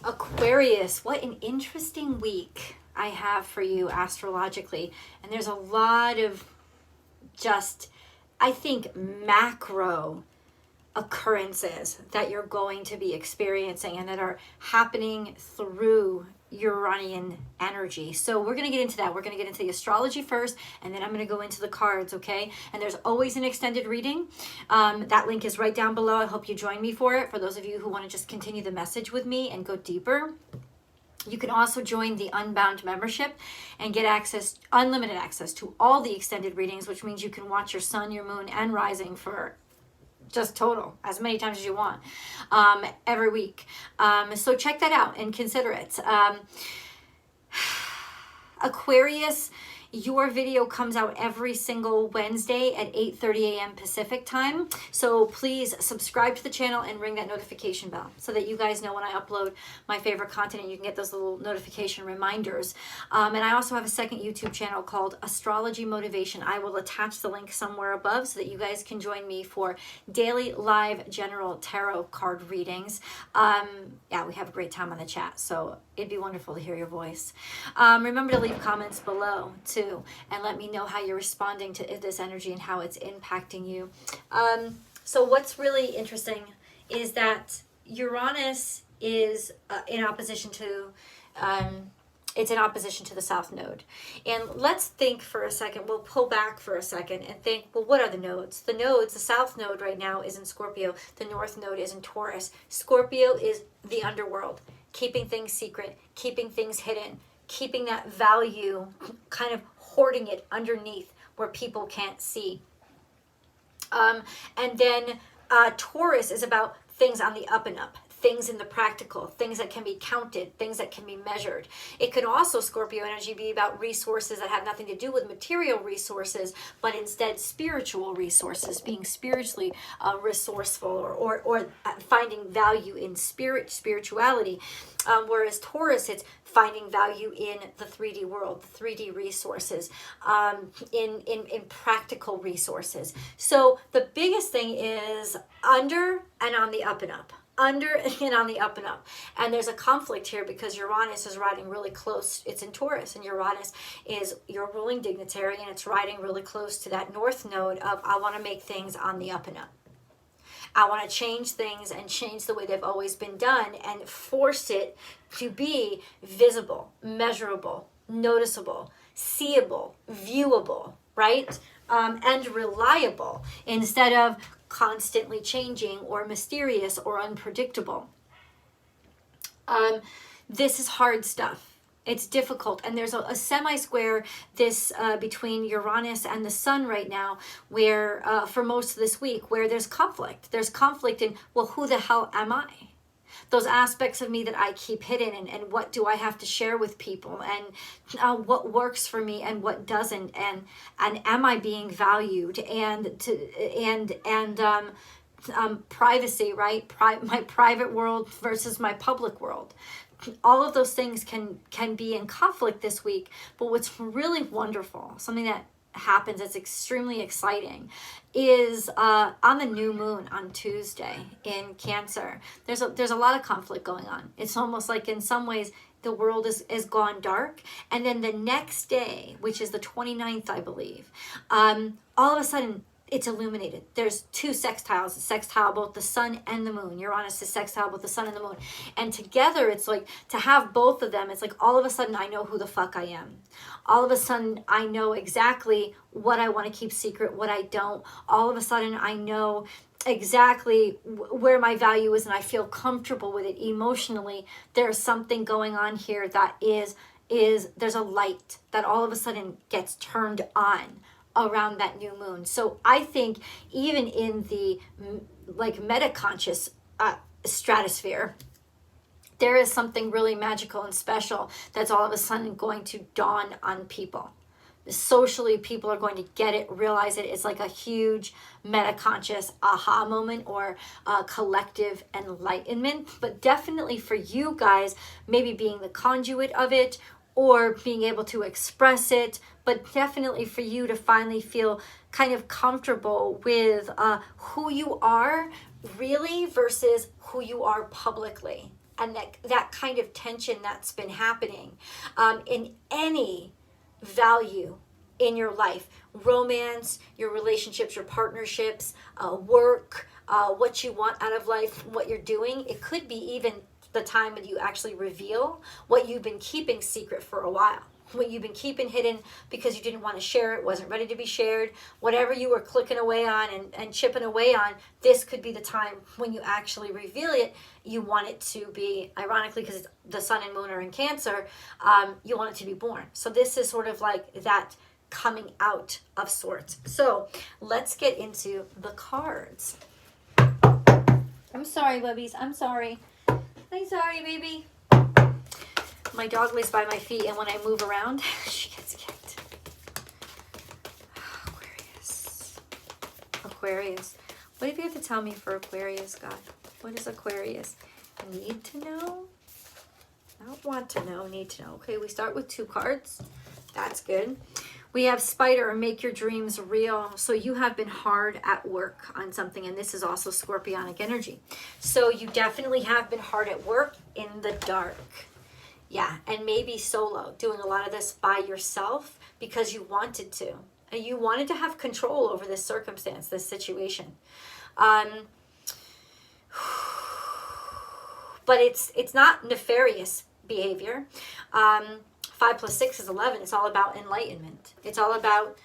Aquarius, what an interesting week I have for you astrologically. And there's a lot of just, I think, macro occurrences that you're going to be experiencing and that are happening through Uranian energy. So we're going to get into that. We're going to get into the astrology first, and then I'm going to go into the cards, okay? And there's always an extended reading. That link is right down below. I hope you join me for it. For those of you who want to just continue the message with me and go deeper, you can also join the Unbound membership and get access, unlimited access to all the extended readings, which means you can watch your sun, your moon, and rising for just total as many times as you want every week. So check that out and consider it. Aquarius, your video comes out every single Wednesday at 8:30 a.m. Pacific time. So please subscribe to the channel and ring that notification bell so that you guys know when I upload my favorite content and you can get those little notification reminders. And I also have a second YouTube channel called Astrology Motivation. I will attach the link somewhere above so that you guys can join me for daily live general tarot card readings. Yeah, we have a great time on the chat. So it'd be wonderful to hear your voice. Remember to leave comments below too, and let me know how you're responding to this energy and how it's impacting you. So what's really interesting is that Uranus is in opposition to it's in opposition to the South Node. And let's think for a second, we'll pull back for a second and think, well, what are the nodes? The nodes, the South Node right now is in Scorpio. The North Node is in Taurus. Scorpio is the underworld, keeping things secret, keeping things hidden, keeping that value, kind of hoarding it underneath where people can't see. And then Taurus is about things on the up and up, things in the practical, things that can be counted, things that can be measured. It could also, Scorpio energy, be about resources that have nothing to do with material resources, but instead spiritual resources, being spiritually resourceful or finding value in spirituality. Whereas Taurus, it's finding value in the 3D world, the 3D resources, in practical resources. So the biggest thing is under and on the up and up. Under and on the up and up. And there's a conflict here because Uranus is riding really close. It's in Taurus, and Uranus is your ruling dignitary, and it's riding really close to that North Node of I want to make things on the up and up. I want to change things and change the way they've always been done and force it to be visible, measurable, noticeable, seeable, viewable, right? And reliable instead of constantly changing or mysterious or unpredictable. This is hard stuff. It's difficult, and there's a semi-square between Uranus and the Sun right now, where for most of this week, where there's conflict. There's conflict in, well, who the hell am I? Those aspects of me that I keep hidden, and what do I have to share with people, and what works for me and what doesn't, and am I being valued, and privacy, right? My private world versus my public world. All of those things can be in conflict this week. But what's really wonderful, something that happens that's extremely exciting, is on the new moon on Tuesday in Cancer. There's a lot of conflict going on. It's almost like in some ways the world is gone dark, and then the next day, which is the 29th, I believe, all of a sudden it's illuminated. There's two sextiles, sextile both the sun and the moon. Uranus is sextile both the sun and the moon. And together, it's like, to have both of them, it's like all of a sudden I know who the fuck I am. All of a sudden I know exactly what I want to keep secret, what I don't. All of a sudden I know exactly where my value is, and I feel comfortable with it emotionally. There's something going on here that is there's a light that all of a sudden gets turned on around that new moon. So I think even in the like meta-conscious stratosphere, there is something really magical and special that's all of a sudden going to dawn on people. Socially, people are going to get it, realize it. It's like a huge meta-conscious aha moment or collective enlightenment. But definitely for you guys, maybe being the conduit of it or being able to express it, but definitely for you to finally feel kind of comfortable with who you are really versus who you are publicly. and that kind of tension that's been happening in any value in your life, romance, your relationships, your partnerships, work, what you want out of life, what you're doing. It could be even the time when you actually reveal what you've been keeping secret for a while, what you've been keeping hidden because you didn't want to share it, wasn't ready to be shared, whatever you were clicking away on and chipping away on. This could be the time when you actually reveal it. You want it to be, ironically, because the sun and moon are in Cancer, you want it to be born. So this is sort of like that coming out of sorts. So let's get into the cards. I'm sorry, Webbies. I'm sorry. I'm sorry, baby. My dog lays by my feet, and when I move around, she gets kicked. Aquarius. Aquarius. What do you have to tell me for Aquarius, God? What does Aquarius need to know? Not want to know, need to know. Okay, we start with 2 cards. That's good. We have Spider, make your dreams real. So you have been hard at work on something, and this is also Scorpionic energy. So you definitely have been hard at work in the dark. Yeah, and maybe solo, doing a lot of this by yourself because you wanted to. And you wanted to have control over this circumstance, this situation. But it's not nefarious behavior. 5 plus 6 is 11. It's all about enlightenment. It's all about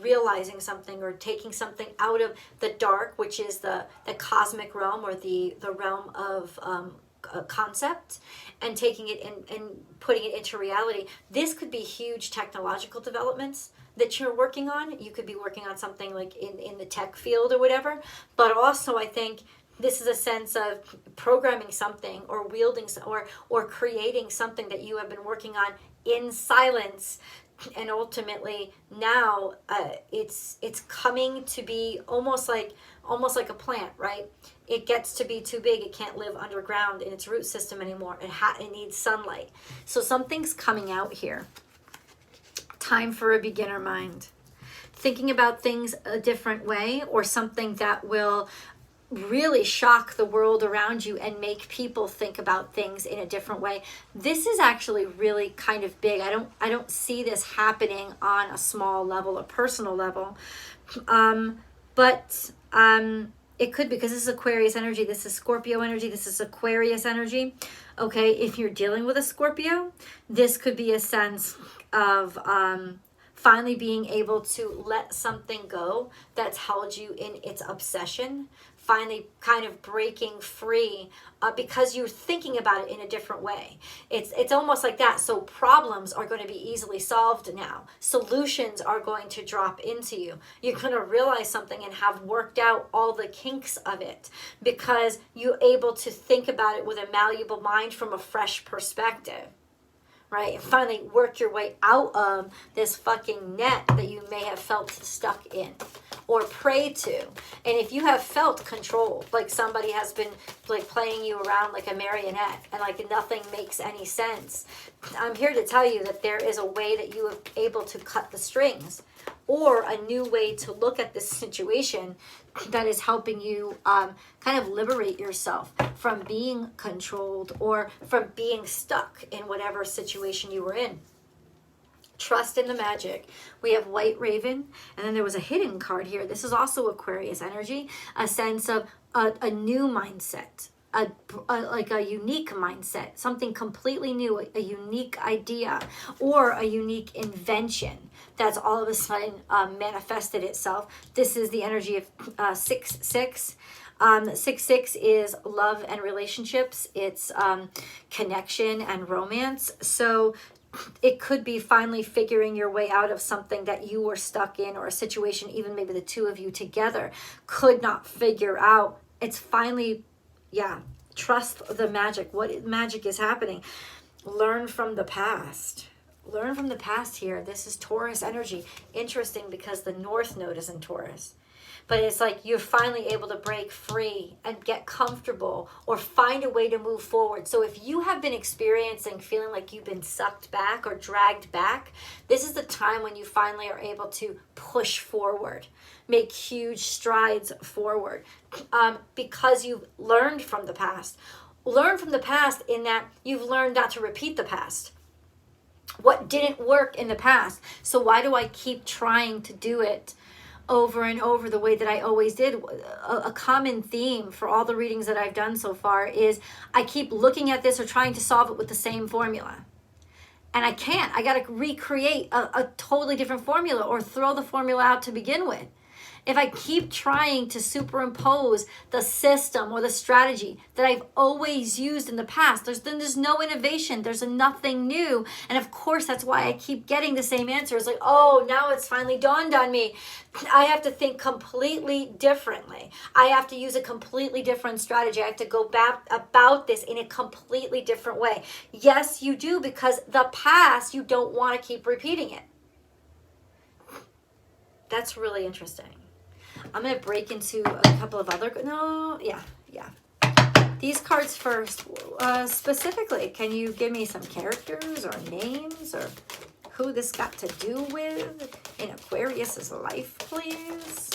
realizing something or taking something out of the dark, which is the cosmic realm or the realm of a concept, and taking it and putting it into reality. This could be huge technological developments that you're working on. You could be working on something like in the tech field or whatever. But also, I think this is a sense of programming something or wielding or creating something that you have been working on in silence, and ultimately now it's coming to be almost like a plant, right? It gets to be too big. It can't live underground in its root system anymore. It needs sunlight. So something's coming out here. Time for a beginner mind. Thinking about things a different way, or something that will really shock the world around you and make people think about things in a different way. This is actually really kind of big. I don't see this happening on a small level, a personal level. But it could, because this is Aquarius energy, this is Scorpio energy, this is Aquarius energy. Okay, if you're dealing with a Scorpio, this could be a sense of finally being able to let something go that's held you in its obsession, finally kind of breaking free because you're thinking about it in a different way. It's almost like that. So problems are going to be easily solved now. Solutions are going to drop into you. You're going to realize something and have worked out all the kinks of it because you're able to think about it with a malleable mind from a fresh perspective. Right? And finally work your way out of this fucking net that you may have felt stuck in or prey to. And if you have felt controlled, like somebody has been like playing you around like a marionette and like nothing makes any sense, I'm here to tell you that there is a way that you are able to cut the strings, or a new way to look at this situation that is helping you kind of liberate yourself from being controlled or from being stuck in whatever situation you were in. Trust in the magic. We have White Raven, and then there was a hidden card here. This is also Aquarius energy, a sense of a new mindset, like a unique mindset, something completely new, a unique idea or a unique invention that's all of a sudden manifested itself. This is the energy of 6-6. 6-6 is love and relationships. It's connection and romance. So it could be finally figuring your way out of something that you were stuck in, or a situation even maybe the two of you together could not figure out. It's finally, yeah, trust the magic. What magic is happening? Learn from the past. Learn from the past here. This is Taurus energy. Interesting because the North Node is in Taurus. But it's like you're finally able to break free and get comfortable or find a way to move forward. So if you have been experiencing feeling like you've been sucked back or dragged back, this is the time when you finally are able to push forward, make huge strides forward because you've learned from the past. learn from the past in that you've learned not to repeat the past. What didn't work in the past? So why do I keep trying to do it over and over the way that I always did? A common theme for all the readings that I've done so far is I keep looking at this or trying to solve it with the same formula. And I can't. I got to recreate a totally different formula or throw the formula out to begin with. If I keep trying to superimpose the system or the strategy that I've always used in the past, there's no innovation. There's nothing new. And of course, that's why I keep getting the same answer. It's like, oh, now it's finally dawned on me. I have to think completely differently. I have to use a completely different strategy. I have to go back about this in a completely different way. Yes, you do, because the past, you don't want to keep repeating it. That's really interesting. I'm going to break into a couple of other... Yeah. These cards first. Specifically, can you give me some characters or names or who this got to do with in Aquarius's life, please?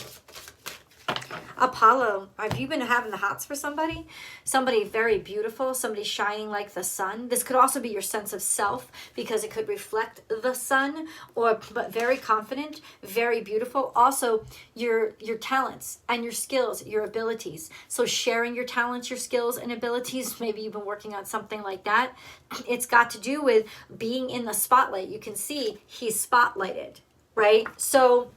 Apollo, have you been having the hots for somebody? Somebody very beautiful, somebody shining like the sun. This could also be your sense of self because it could reflect the sun, but very confident, very beautiful. Also, your talents and your skills, your abilities. So sharing your talents, your skills, and abilities. Maybe you've been working on something like that. It's got to do with being in the spotlight. You can see he's spotlighted, right? So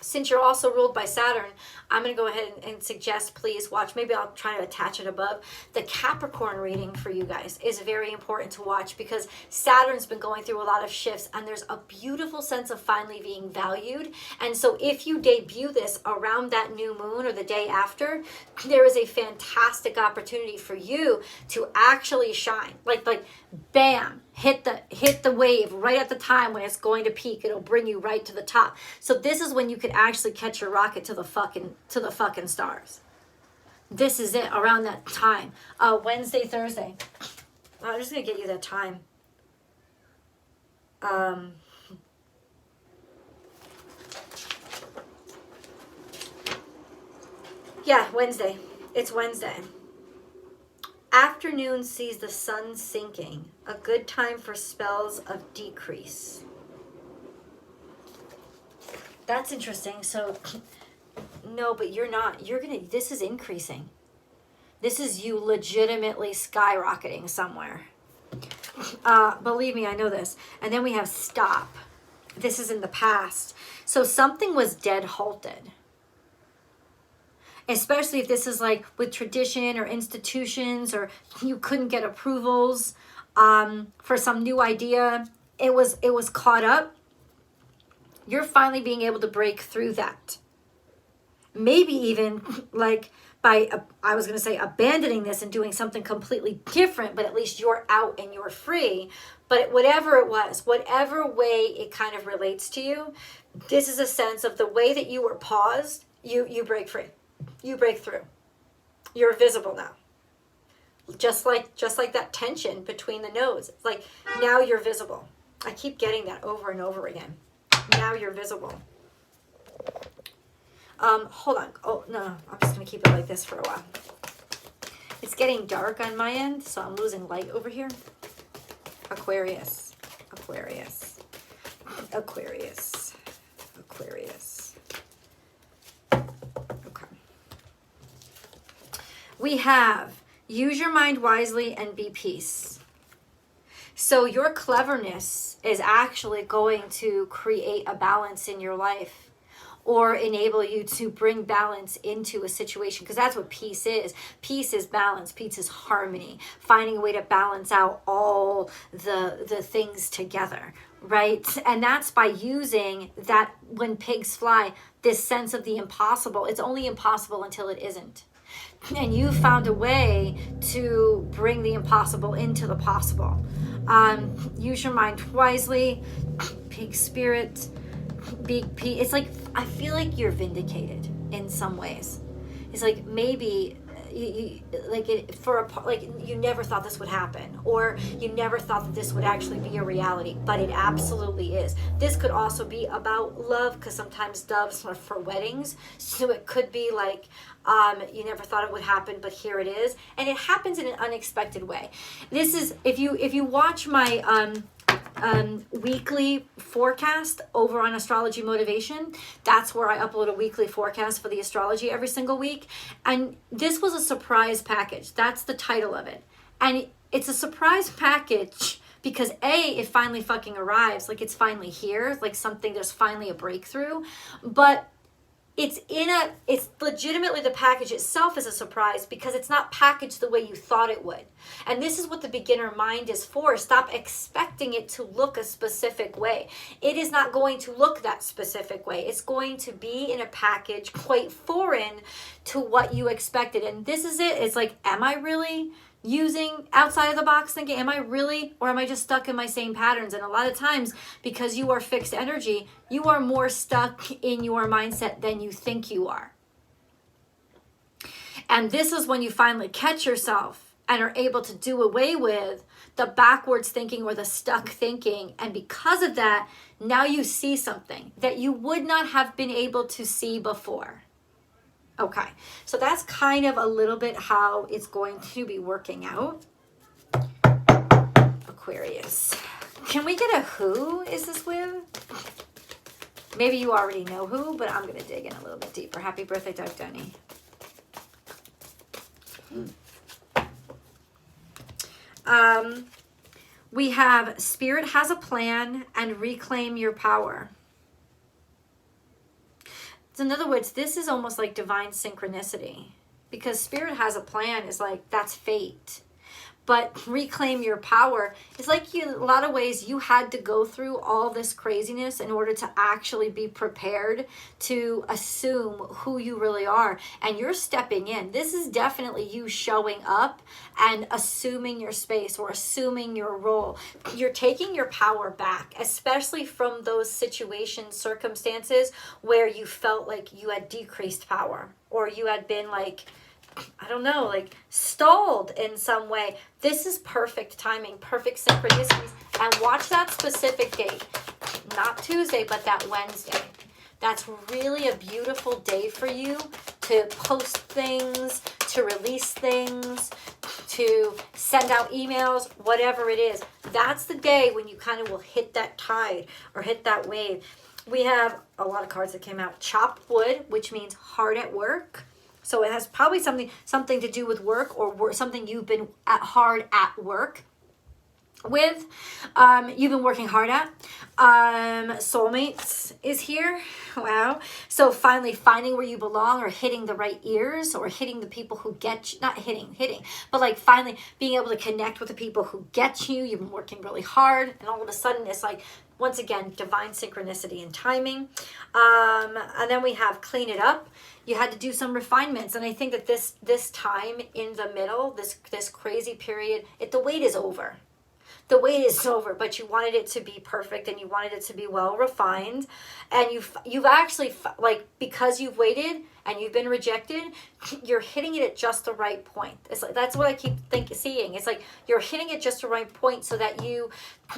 since you're also ruled by Saturn, I'm going to go ahead and suggest, please watch. Maybe I'll try to attach it above. The Capricorn reading for you guys is very important to watch because Saturn's been going through a lot of shifts and there's a beautiful sense of finally being valued. And so if you debut this around that new moon or the day after, there is a fantastic opportunity for you to actually shine. Like bam, hit the wave right at the time when it's going to peak. It'll bring you right to the top. So this is when you could actually catch your rocket to the fucking stars. This is it around that time. Wednesday, Thursday. I'm just gonna get you that time. Yeah, Wednesday. It's Wednesday. Afternoon sees the sun sinking. A good time for spells of decrease. That's interesting. So, no, but you're not. This is increasing. This is you legitimately skyrocketing somewhere. Believe me, I know this. And then we have stop. This is in the past. So something was dead halted. Especially if this is like with tradition or institutions or you couldn't get approvals for some new idea. It was caught up. You're finally being able to break through that. Maybe even like by, I was going to say abandoning this and doing something completely different, but at least you're out and you're free. But whatever it was, whatever way it kind of relates to you, this is a sense of the way that you were paused, you break free. You break through. You're visible now. Just like that tension between the nodes. It's like now you're visible. I keep getting that over and over again. Now you're visible. Hold on. Oh, no. I'm just going to keep it like this for a while. It's getting dark on my end, so I'm losing light over here. Aquarius. Aquarius. Aquarius. Aquarius. Okay. We have use your mind wisely and be peace. So your cleverness is actually going to create a balance in your life or enable you to bring balance into a situation, because that's what peace is. Peace is balance. Peace is harmony. Finding a way to balance out all the things together, right? And that's by using that, when pigs fly, this sense of the impossible. It's only impossible until it isn't. And you found a way to bring the impossible into the possible. Use your mind wisely. Pig spirit. It's like, I feel like you're vindicated in some ways. It's like maybe you never thought this would happen, or you never thought that this would actually be a reality, but it absolutely is. This could also be about love, because sometimes doves are for weddings, so it could be like you never thought it would happen, but here it is, and it happens in an unexpected way. This is, if you watch my weekly forecast over on Astrology Motivation, that's where I upload a weekly forecast for the astrology every single week, and this was a surprise package. That's the title of it, and it's a surprise package because it finally fucking arrives, like it's finally here, like something, there's finally a breakthrough, but it's legitimately, the package itself is a surprise because it's not packaged the way you thought it would. And this is what the beginner mind is for. Stop expecting it to look a specific way. It is not going to look that specific way. It's going to be in a package quite foreign to what you expected. And this is it. It's like, am I really using outside of the box thinking? Am I really, or am I just stuck in my same patterns? And a lot of times, because you are fixed energy, you are more stuck in your mindset than you think you are. And this is when you finally catch yourself and are able to do away with the backwards thinking or the stuck thinking. And because of that, now you see something that you would not have been able to see before. Okay, so that's kind of a little bit how it's going to be working out. Aquarius. Can we get a who is this with? Maybe you already know who, but I'm going to dig in a little bit deeper. Happy birthday, Doug Denny. We have Spirit has a plan and reclaim your power. So in other words, this is almost like divine synchronicity, because Spirit has a plan is like, that's fate. But reclaim your power is like, in a lot of ways, you had to go through all this craziness in order to actually be prepared to assume who you really are. And you're stepping in. This is definitely you showing up and assuming your space or assuming your role. You're taking your power back, especially from those situations, circumstances where you felt like you had decreased power, or you had been like, I don't know, like stalled in some way. This is perfect timing, perfect synchronicities. And watch that specific date. Not Tuesday, but that Wednesday. That's really a beautiful day for you to post things, to release things, to send out emails, whatever it is. That's the day when you kind of will hit that tide or hit that wave. We have a lot of cards that came out. Chopped wood, which means hard at work. So it has probably something to do with work, or something you've been hard at work with. You've been working hard at. Soulmates is here. Wow. So finally finding where you belong, or hitting the right ears, or hitting the people who get you. Not hitting, but like finally being able to connect with the people who get you. You've been working really hard, and all of a sudden it's like, once again, divine synchronicity and timing. And then we have clean it up. You had to do some refinements. And I think that this time in the middle, this crazy period, the wait is over. The wait is over, but you wanted it to be perfect, and you wanted it to be well refined. And you've actually, like, because you've waited and you've been rejected, you're hitting it at just the right point. It's like, that's what I keep seeing. It's like you're hitting it just the right point so that you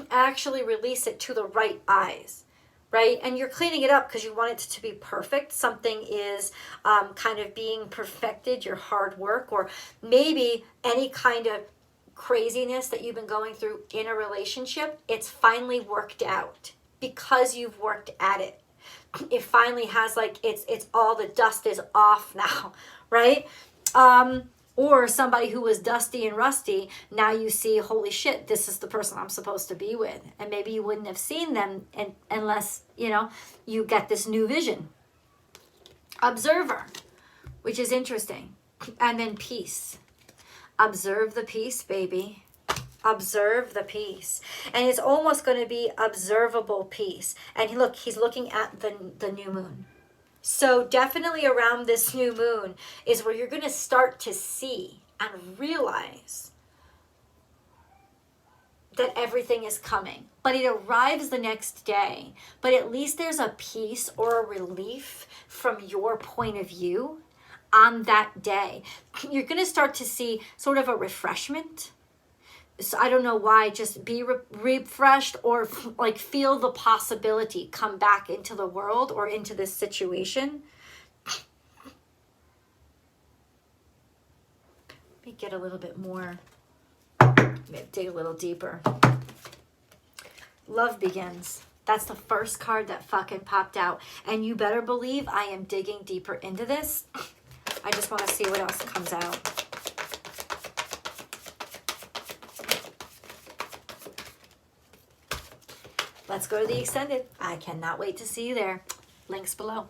actually release it to the right eyes, right? And you're cleaning it up because you want it to be perfect. Something is kind of being perfected, your hard work, or maybe any kind of craziness that you've been going through in a relationship. It's finally worked out because you've worked at it. It finally has, like, it's all the dust is off now, right? Or somebody who was dusty and rusty, now you see, holy shit, this is the person I'm supposed to be with. And maybe you wouldn't have seen them unless, you get this new vision. Observer, which is interesting. And then peace. Observe the peace, baby. Observe the peace. And it's almost going to be observable peace. And look, he's looking at the new moon. So definitely around this new moon is where you're going to start to see and realize that everything is coming. But it arrives the next day. But at least there's a peace or a relief from your point of view on that day. You're going to start to see sort of a refreshment. So I don't know why, just be refreshed, or like feel the possibility come back into the world or into this situation. Let me get a little bit more, dig a little deeper. Love begins. That's the first card that fucking popped out. And you better believe I am digging deeper into this. I just want to see what else comes out. Let's go to the extended. I cannot wait to see you there. Links below.